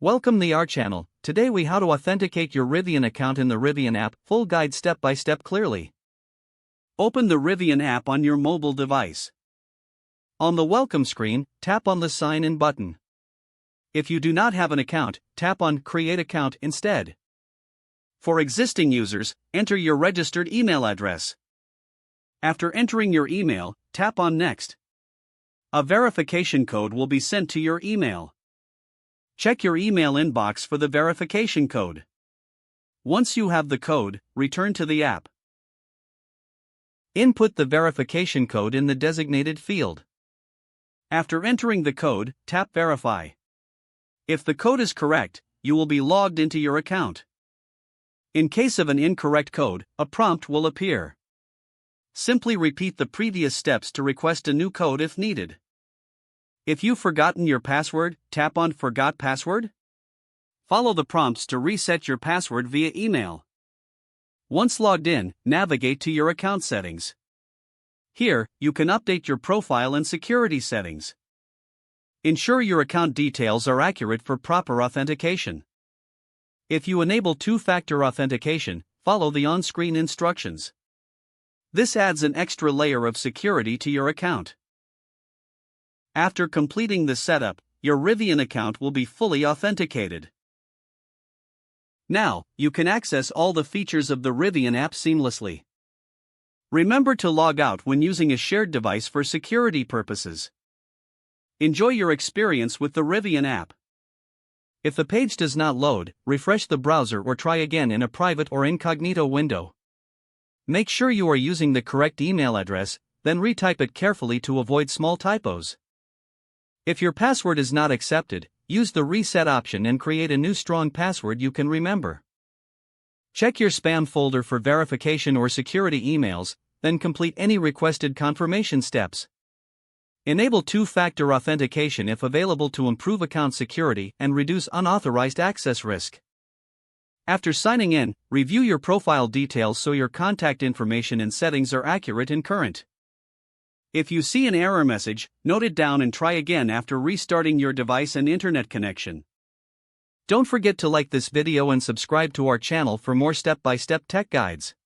Welcome to our channel. Today we how to authenticate your Rivian account in the Rivian app, full guide step by step clearly. Open the Rivian app on your mobile device. On the welcome screen, tap on the sign in button. If you do not have an account, tap on create account instead. For existing users, enter your registered email address. After entering your email, tap on next. A verification code will be sent to your email. Check your email inbox for the verification code. Once you have the code, return to the app. Input the verification code in the designated field. After entering the code, tap Verify. If the code is correct, you will be logged into your account. In case of an incorrect code, a prompt will appear. Simply repeat the previous steps to request a new code if needed. If you've forgotten your password, tap on Forgot Password. Follow the prompts to reset your password via email. Once logged in, navigate to your account settings. Here, you can update your profile and security settings. Ensure your account details are accurate for proper authentication. If you enable two-factor authentication, follow the on-screen instructions. This adds an extra layer of security to your account. After completing the setup, your Rivian account will be fully authenticated. Now, you can access all the features of the Rivian app seamlessly. Remember to log out when using a shared device for security purposes. Enjoy your experience with the Rivian app. If the page does not load, refresh the browser or try again in a private or incognito window. Make sure you are using the correct email address, then retype it carefully to avoid small typos. If your password is not accepted, use the reset option and create a new strong password you can remember. Check your spam folder for verification or security emails, then complete any requested confirmation steps. Enable two-factor authentication if available to improve account security and reduce unauthorized access risk. After signing in, review your profile details so your contact information and settings are accurate and current. If you see an error message, note it down and try again after restarting your device and internet connection. Don't forget to like this video and subscribe to our channel for more step-by-step tech guides.